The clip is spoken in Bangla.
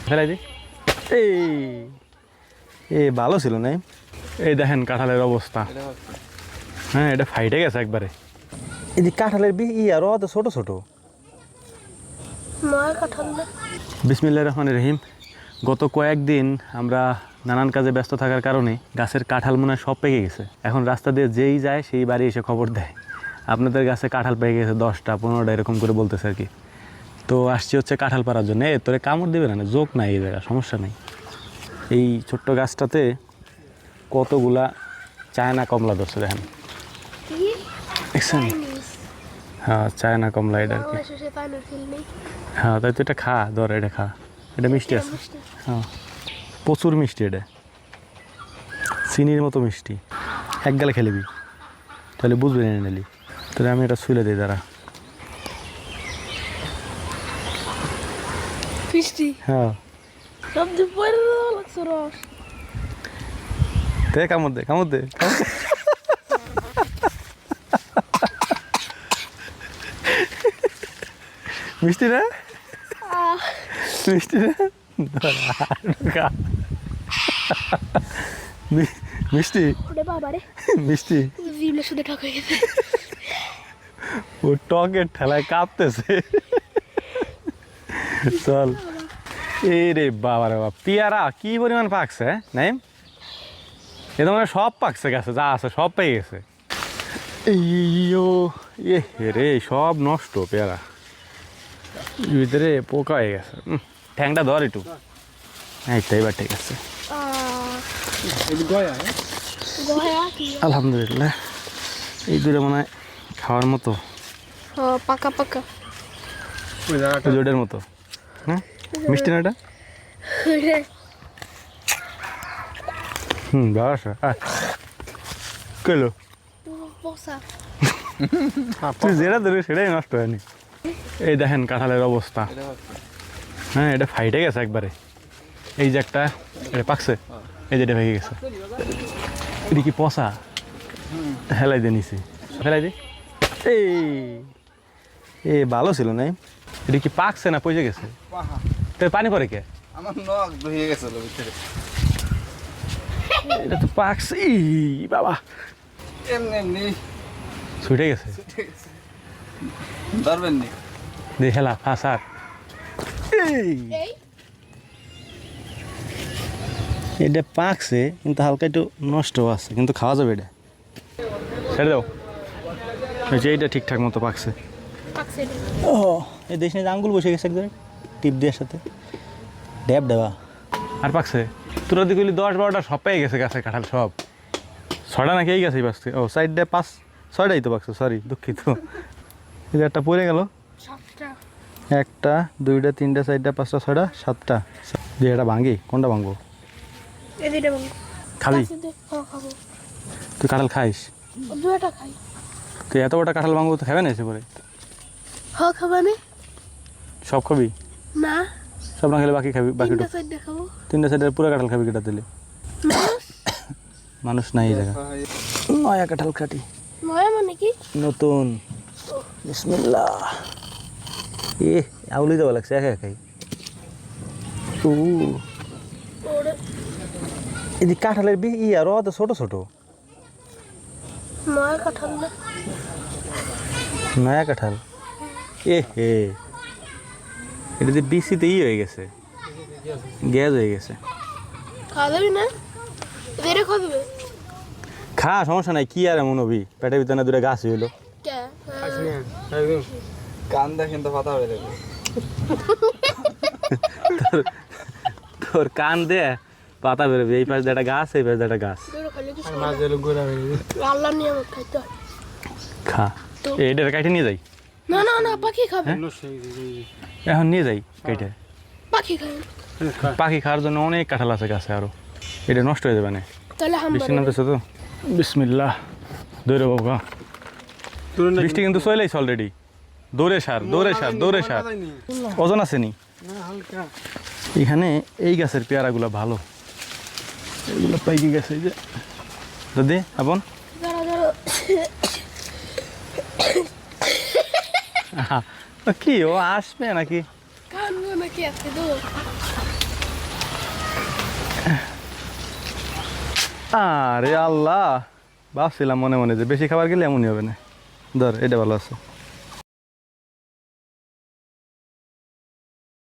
ফেলাই দি। এই এই ভালো ছিল না? এই দেখেন কাঁঠালের অবস্থা। হ্যাঁ, এটা ফাইটে গেছে একবারে। এই যে কাঁঠালের আরো অত ছোট ছোট। বিসমিল্লাহির রহমানির রহিম। গত কয়েকদিন আমরা নানান কাজে ব্যস্ত থাকার কারণে গাছের কাঁঠাল মনে হয় সব পেকে গেছে। এখন রাস্তা দিয়ে যেই যায় সেই বাড়ি এসে খবর দেয় আপনাদের গাছে কাঁঠাল পেকে গেছে 10টা 15টা এরকম করে বলতেছে আর কি। তো আসছি হচ্ছে কাঁঠাল পাড়ার জন্য। তোরে কামড় দেবে না, জোক নাই এই জায়গা, সমস্যা নেই। এই ছোট্ট গাছটাতে কতগুলা চায়না কমলা ধরছে দেখেন, দেখছেন? হ্যাঁ, চায়না কমলা এটা আর কি। হ্যাঁ, তাই তো। এটা খা, ধর এটা খা, এটা মিষ্টি আছে। হ্যাঁ, প্রচুর মিষ্টি, এটা চিনির মতো মিষ্টি। এক গালে খেলিবি তাহলে বুঝবি না নিলি। তাহলে আমি এটা ছুলে দিই দাঁড়া। হ্যাঁ, দে কামড় দে, কামড় দে। মিষ্টি না? মিষ্টি না? মিষ্টি মিষ্টি। ও টকের ঠেলায় কাঁপতেছে। চল। এই রে বাবা রে বাবা, পেয়ারা কি পরিমাণ পাকছে নাই? এটা মানে সব পাকছে, গাছে যা আছে সব পেয়ে গেছে। রে সব নষ্ট পেয়ারা, ভিতরে পোকা হয়ে গেছে। ঠ্যাংটা ধর একটু। এইটাই বা ঠিক আছে, আলহামদুলিল্লাহ। এই দুটো মনে হয় খাওয়ার মতো, পাকা পাকা জোডের মতো। হ্যাঁ, মিষ্টি না এটা? বাসা কইলো তুই যেটা ধরবি সেটাই নষ্ট হয়নি। এই দেখেন কাঁঠালের অবস্থা। হ্যাঁ, এটা ফাইটে গেছে একবারে। এই যে একটা এটা পাকছে, এই যে এটা ভেঙে গেছে। এটা কি পচা? হেলাই দিয়ে নিছি, ফেলাই দি। এই ভালো ছিল না? এটা কি পাকছে না পচে গেছে? পানি পরে কে? আমার নখ ধুয়ে গেছিল ভিতরে। এটা তো পাকছে। বাবা, এমনি এমনি ছুটে গেছে। ধরবেন নি? দে হেলা ফাঁসার। এটা পাকছে কিন্তু হালকা একটু নষ্ট আছে, কিন্তু খাওয়া যাবে। এটা ছেড়ে দাও। যে এইটা ঠিকঠাক মতো পাকছে। ও, এই দেশ নিয়ে আঙ্গুল বসে গেছে একদম টিপ দেওয়ার সাথে। ড্যাব দেওয়া আর পাকছে। তোরা দিকে 10-12টা সব পেয়ে গেছে গাছে কাঁঠাল, সব 6টা নাকি এই গাছেই পাকছে। ও সাইডে 5-6টাই তো পাকছে, সরি দুঃখিত। এই যে একটা পড়ে গেল। 1টা 2টা 3টা 4টা 5টা 6টা 7টা। যে এটা ভাঙ্গি, কোনটা ভাঙবো? খাবি? তুই কাঁঠাল খাইস? তুই এত বড় কাঁঠাল ভাঙবো তো খাবে না এসে পরে? সব খাবি না? সব না খেলে বাকি খাবি, বাকি 3টা সাইডের পুরো কাঁঠাল খাবি কেটা দিলে? মানুষ নাই এই জায়গা। নয়া কাঁঠাল খাটি, মানে কি নতুন। বিসমিল্লাহ। আউলি দেওয়া লাগছে একা একাই। এই যে কাঁঠালের আরো অত ছোট ছোট। নয়া কাঁঠাল। এটা যে বিসিতে হয়ে গেছে, গ্যাস হয়ে গেছে। খা, সমস্যা নাই। কি আর এমন হবি, পেটের ভিতরে 2টা গাছ হইলো। কান দেখেন তো পাতা হয়ে যাবে। তোর কান দে পাতা বেরোবে। এই পাশে একটা গাছ, এই পাশে একটা গাছ। খা, এটা কাইটে নিয়ে যাই। না না না, পাখি খাবে। এখন নিয়ে যাই কেটে। পাখি খাবে। পাখি খাওয়ার জন্য অনেক কাঁঠাল আছে গাছে আরো। এটা নষ্ট হয়ে যাবে না। বৃষ্টি নামতেছে তো। বিসমিল্লাহ। দৌড়ে বাবা, বৃষ্টি কিন্তু চলে আইছে অলরেডি। দৌড়ে সার, দৌড়ে সার, দৌড়ে সার। ওজন আছে নি? এখানে এই গাছের পেয়ারাগুলো ভালো, এগুলো পাইকি গেছে। এই যে দাদি আপন কি ও আসবে নাকি? আরে আল্লাহ, ভাবছিলাম মনে মনে যে বেশি খাবার গেলে এমনই হবে না। ধর, এটা ভালো আছে।